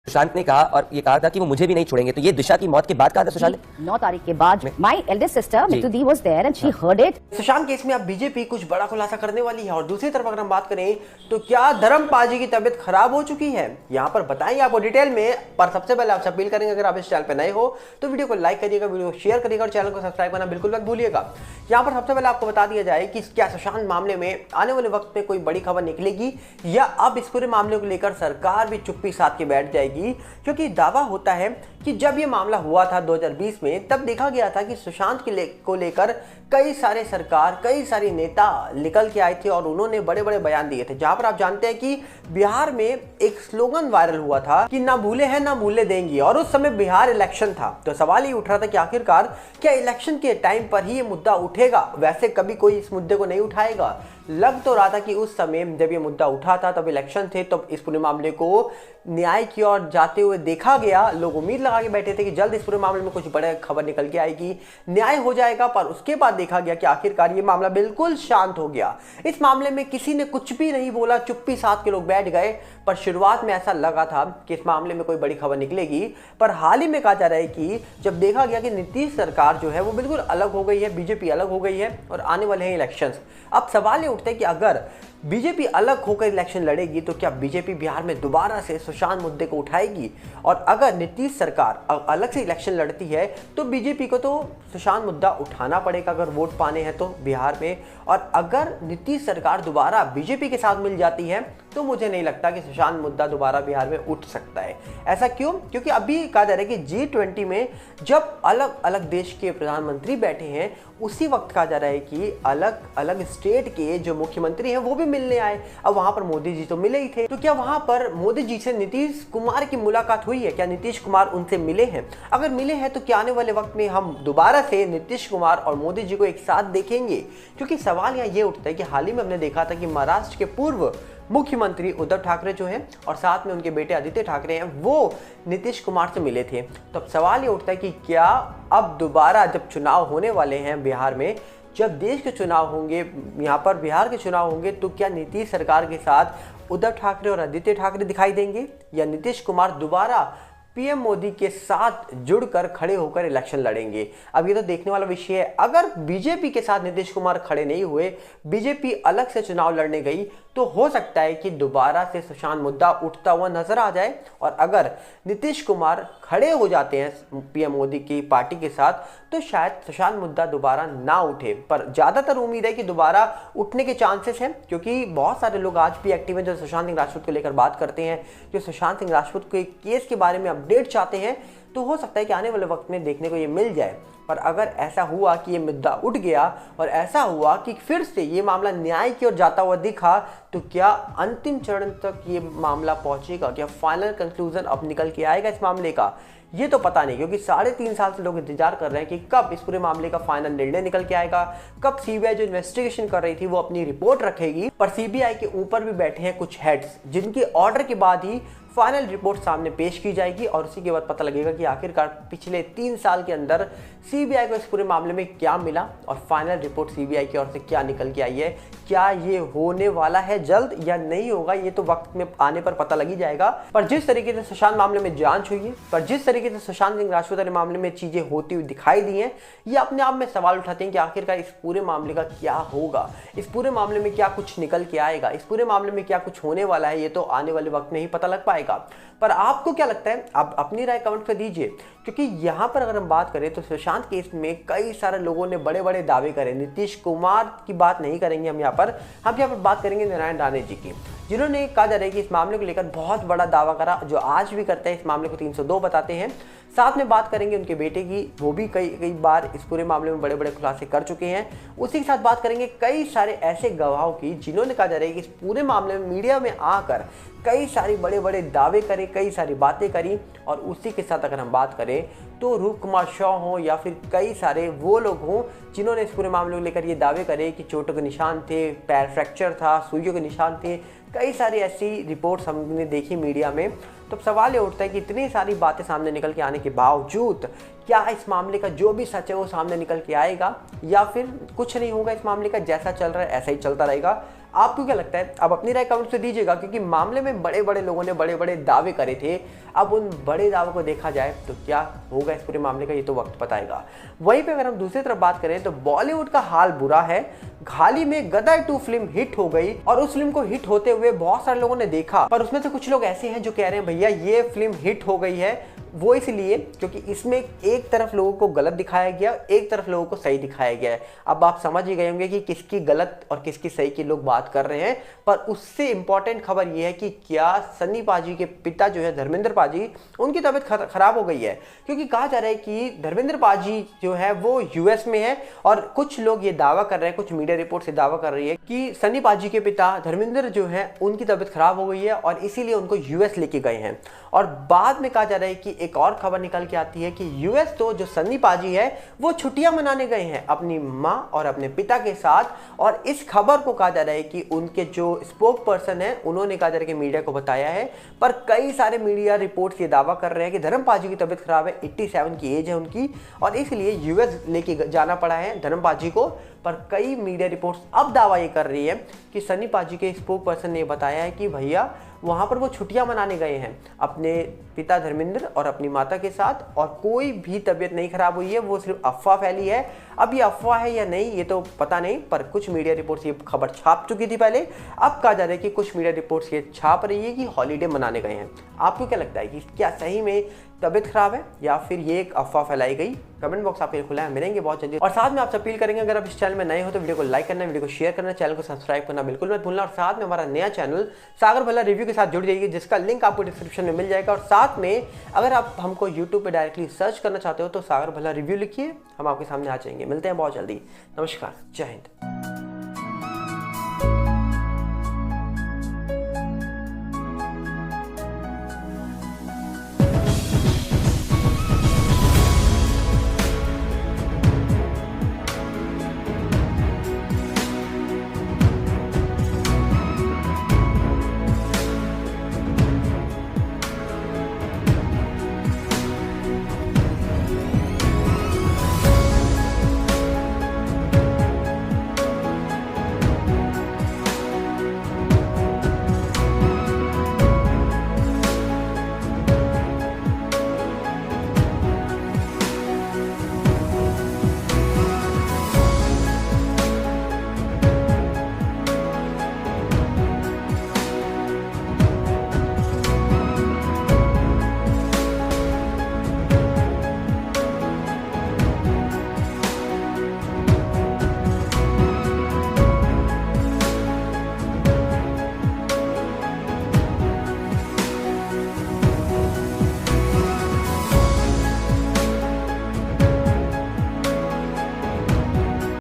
सुशांत ने कहा और ये कहा था कि वो मुझे भी नहीं छोड़ेंगे, तो ये दिशा की मौत के बाद कहा था सुशांत ने। 9 तारीख के बाद माय एल्डेस्ट सिस्टर मितु दी was there and she heard it. Sushant case में अब बीजेपी कुछ बड़ा खुलासा करने वाली है। और दूसरी तरफ अगर हम बात करें तो क्या धर्मपाल जी की तबीयत खराब हो चुकी है, यहाँ पर बताएंगे आपको डिटेल में। पर सबसे पहले आपसे अपील करेंगे, अगर आप इस चैनल पर नए हो तो वीडियो को लाइक करिएगा, वीडियो को शेयर करिएगा और चैनल को सब्सक्राइब करना बिल्कुल मत भूलिएगा। यहाँ पर सबसे पहले आपको बता दिया जाए कि क्या सुशांत मामले में आने वाले वक्त में कोई बड़ी खबर निकलेगी या अब इस पूरे मामले को लेकर सरकार भी चुप्पी साध के बैठ जाएगी। क्योंकि दावा होता है कि जब ये मामला हुआ था 2020 में, तब देखा गया था कि सुशांत को लेकर कई सारे सरकार, कई सारे नेता निकल के आए थे और उन्होंने बड़े बड़े बयान दिए थे। जहां पर आप जानते हैं कि बिहार में एक स्लोगन वायरल हुआ था कि ना भूले हैं ना भूले देंगे, और उस समय बिहार इलेक्शन था। तो सवाल ये उठ रहा था कि आखिरकार क्या इलेक्शन के टाइम पर ही ये मुद्दा उठेगा, वैसे कभी कोई इस मुद्दे को नहीं उठाएगा। लग तो रहा था कि उस समय जब ये मुद्दा उठा था तब इलेक्शन थे, तब इस पूरे मामले को न्याय की ओर जाते हुए देखा गया। लोग उम्मीद लगा के बैठे थे कि जल्द इस पूरे मामले में कुछ बड़े खबर निकल के आएगी, न्याय हो जाएगा। पर उसके बाद देखा गया कि आखिरकार ये मामला बिल्कुल शांत हो गया। इस मामले में किसी ने कुछ भी नहीं बोला, चुप्पी साध के लोग बैठ गए। पर शुरुआत में ऐसा लगा था कि इस मामले में कोई बड़ी खबर निकलेगी, पर हाल ही में कहा जा रहा है कि जब देखा गया कि नीतीश सरकार जो है वो बिल्कुल अलग हो गई है, बीजेपी अलग हो गई है और आने वाले हैं इलेक्शंस। अब सवाल ये उठते हैं कि अगर बीजेपी अलग होकर इलेक्शन लड़ेगी तो क्या बीजेपी बिहार में दोबारा से सुशांत मुद्दे को उठाएगी? और अगर नीतीश सरकार अलग से इलेक्शन लड़ती है तो बीजेपी को तो सुशांत मुद्दा उठाना पड़ेगा अगर वोट पाने हैं तो बिहार में। और अगर नीतीश सरकार दोबारा बीजेपी के साथ मिल जाती है तो मुझे नहीं लगता कि सुशांत मुद्दा दोबारा बिहार में उठ सकता है। ऐसा क्यों? क्योंकि अभी कहा जा रहा है कि G20 में जब अलग अलग देश के प्रधानमंत्री बैठे हैं, उसी वक्त कहा जा रहा है कि अलग अलग स्टेट के जो मुख्यमंत्री हैं वो भी मिलने आए। अब वहां पर मोदी जी तो मिले ही थे, तो क्या वहां पर मोदी जी से नीतीश कुमार की मुलाकात हुई है? क्या नीतीश कुमार उनसे मिले हैं? अगर मिले हैं तो क्या आने वाले वक्त में हम दोबारा से नीतीश कुमार और मोदी जी को एक साथ देखेंगे? क्योंकि सवाल यहाँ ये उठता है कि हाल ही में हमने देखा था कि महाराष्ट्र के पूर्व मुख्यमंत्री उद्धव ठाकरे जो हैं और साथ में उनके बेटे आदित्य ठाकरे हैं, वो नीतीश कुमार से मिले थे। तो अब सवाल ये उठता है कि क्या अब दोबारा जब चुनाव होने वाले हैं बिहार में, जब देश के चुनाव होंगे, यहाँ पर बिहार के चुनाव होंगे, तो क्या नीतीश सरकार के साथ उद्धव ठाकरे और आदित्य ठाकरे दिखाई देंगे या नीतीश कुमार दोबारा पीएम मोदी के साथ जुड़कर खड़े होकर इलेक्शन लड़ेंगे? अब ये तो देखने वाला विषय है। अगर बीजेपी के साथ नीतीश कुमार खड़े नहीं हुए, बीजेपी अलग से चुनाव लड़ने गई, तो हो सकता है कि दोबारा से सुशांत मुद्दा उठता हुआ नजर आ जाए। और अगर नीतीश कुमार खड़े हो जाते हैं पीएम मोदी की पार्टी के साथ, तो शायद सुशांत मुद्दा दोबारा ना उठे। पर ज्यादातर उम्मीद है कि दोबारा उठने के चांसेस हैं, क्योंकि बहुत सारे लोग आज भी एक्टिव हैं जो सुशांत सिंह राजपूत को लेकर बात करते हैं, जो सुशांत सिंह राजपूत के केस के बारे में अपडेट चाहते हैं। तो हो सकता है कि आने वाले वक्त में देखने को ये मिल जाए। पर अगर ऐसा हुआ कि ये मुद्दा उठ गया और ऐसा हुआ कि फिर से ये मामला न्याय की ओर जाता हुआ दिखा, तो क्या अंतिम चरण तक ये मामला पहुंचेगा? क्या फाइनल कंक्लूजन अब निकल के आएगा इस मामले का? ये तो पता नहीं, क्योंकि 3.5 साल से लोग इंतजार कर रहे हैं कि कब इस पूरे मामले का फाइनल निर्णय निकल के आएगा, कब सीबीआई जो इन्वेस्टिगेशन कर रही थी वो अपनी रिपोर्ट रखेगी। पर सीबीआई के ऊपर भी बैठे हैं कुछ हेड्स, जिनके ऑर्डर के बाद ही फाइनल रिपोर्ट सामने पेश की जाएगी और उसी के बाद पता लगेगा कि आखिरकार पिछले 3 साल के अंदर सीबीआई को इस पूरे मामले में क्या मिला और फाइनल रिपोर्ट सीबीआई की ओर से क्या निकल के आई है। क्या ये होने वाला है जल्द या नहीं होगा, ये तो वक्त में आने पर पता लग ही जाएगा। पर जिस तरीके से सुशांत मामले में जांच हुई है, पर जिस तरीके से सुशांत सिंह राजपूत वाले मामले में चीजें होती हुई दिखाई दी हैं, ये अपने आप में सवाल उठाते हैं कि आखिरकार इस पूरे मामले का क्या होगा, इस पूरे मामले में क्या कुछ निकल के आएगा, इस पूरे मामले में क्या कुछ होने वाला है। ये तो आने वाले वक्त में ही पता लग पाएगा। पर आपको क्या लगता है? आप अपनी राय कमेंट कर दीजिए। क्योंकि यहाँ पर अगर हम बात करें तो सुशांत केस में कई सारे लोगों ने बड़े बड़े दावे करे। नीतीश कुमार की बात नहीं करेंगे हम यहाँ पर बात करेंगे नारायण राणे जी की, जिन्होंने कहा जा रहा है कि इस मामले को लेकर बहुत बड़ा दावा करा, जो आज भी करते हैं। इस मामले को 302 बताते हैं। साथ में बात करेंगे उनके बेटे की, वो भी कई बार इस पूरे मामले में बड़े बड़े खुलासे कर चुके हैं। उसी के साथ बात करेंगे कई सारे ऐसे गवाहों की, जिन्होंने कहा जा रहा है कि इस पूरे मामले में मीडिया में आकर कई सारे बड़े बड़े दावे करे, कई सारी बातें करी। और उसी के साथ अगर हम बात करें तो रूप कुमार शॉ हो या फिर कई सारे वो लोग हों जिन्होंने इस पूरे मामले को लेकर ये दावे करे कि चोटों के निशान थे, पैर फ्रैक्चर था, सुइयों के निशान थे। कई सारी ऐसी रिपोर्ट्स हमने देखी मीडिया में। तो सवाल ये उठता है कि इतनी सारी बातें सामने निकल के आने के बावजूद क्या इस मामले का जो भी सच है वो सामने निकल के आएगा, या फिर कुछ नहीं होगा, इस मामले का जैसा चल रहा है ऐसा ही चलता रहेगा। आपको क्या लगता है? अब अपनी राय कमेंट से दीजिएगा, क्योंकि मामले में बड़े बड़े लोगों ने बड़े बड़े दावे करे थे। अब उन बड़े दावों को देखा जाए तो क्या होगा इस पूरे मामले का, ये तो वक्त बताएगा। वहीं पे अगर हम दूसरी तरफ बात करें तो बॉलीवुड का हाल बुरा है। हाल ही में गदर 2 फिल्म हिट हो गई और उस फिल्म को हिट होते हुए बहुत सारे लोगों ने देखा, पर उसमें से कुछ लोग ऐसे हैं जो कह रहे हैं भैया ये फिल्म हिट हो गई है वो इसलिए क्योंकि इसमें एक तरफ लोगों को गलत दिखाया गया, एक तरफ लोगों को सही दिखाया गया है। अब आप समझ ही गए होंगे कि किसकी गलत और किसकी सही की लोग बात कर रहे हैं, पर उससे इंपॉर्टेंट खबर यह है कि क्या सन्नी पाजी के पिता जो है धर्मेंद्र पाजी, उनकी तबीयत खराब हो गई है। क्योंकि कहा जा रहा है कि धर्मेंद्र पाजी जो है वो यूएस में है और कुछ लोग ये दावा कर रहे हैं, कुछ मीडिया रिपोर्ट से दावा कर रही है कि सन्नी पाजी के पिता धर्मेंद्र जो है उनकी तबीयत खराब हो गई है और इसीलिए उनको यूएस लेके गए हैं। और बाद में कहा जा रहा है कि एक और खबर निकल के आती है कि यूएस तो जो सन्नी पाजी है वो छुट्टियां मनाने गए हैं अपनी मां और अपने पिता के साथ। और इस खबर को कहा जा रहा है कि उनके जो स्पोक पर्सन है उन्होंने कहा जा रहा है कि मीडिया को बताया है, पर कई सारे मीडिया रिपोर्ट्स ये दावा कर रहे हैं कि धर्म पाजी की तबीयत खराब है, 87 की एज है उनकी और इसलिए यूएस लेके जाना पड़ा है धर्म पाजी को। पर कई मीडिया रिपोर्ट्स अब दावा ये कर रही है कि सन्नी पाजी के स्पोक पर्सन ने बताया है कि भैया वहां पर वो छुट्टियां मनाने गए हैं अपने पिता धर्मेंद्र और अपनी माता के साथ और कोई भी तबीयत नहीं खराब हुई है, वो सिर्फ अफवाह फैली है। अब ये अफवाह है या नहीं ये तो पता नहीं, पर कुछ मीडिया रिपोर्ट्स ये खबर छाप चुकी थी पहले। अब कहा जा रहा है कि कुछ मीडिया रिपोर्ट्स ये छाप रही है कि हॉलीडे मनाने गए हैं। आपको क्या लगता है कि क्या सही में तबीयत खराब है या फिर ये एक अफवाह फैलाई गई? कमेंट बॉक्स आपके लिए खुला है, मिलेंगे बहुत जल्दी। और साथ में आपसे अपील करेंगे अगर आप इस चैनल में नए हो तो वीडियो को लाइक करना, वीडियो को शेयर करना, चैनल को सब्सक्राइब करना बिल्कुल मत भूलना। और साथ में हमारा नया चैनल सागर भल्ला रिव्यू के साथ जुड़ जाइए, जिसका लिंक आपको डिस्क्रिप्शन में मिल जाएगा। और साथ में अगर आप हमको यूट्यूब पे डायरेक्टली सर्च करना चाहते हो तो सागर भल्ला रिव्यू लिखिए, हम आपके सामने आ जाएंगे। मिलते हैं बहुत जल्दी। नमस्कार, जय हिंद।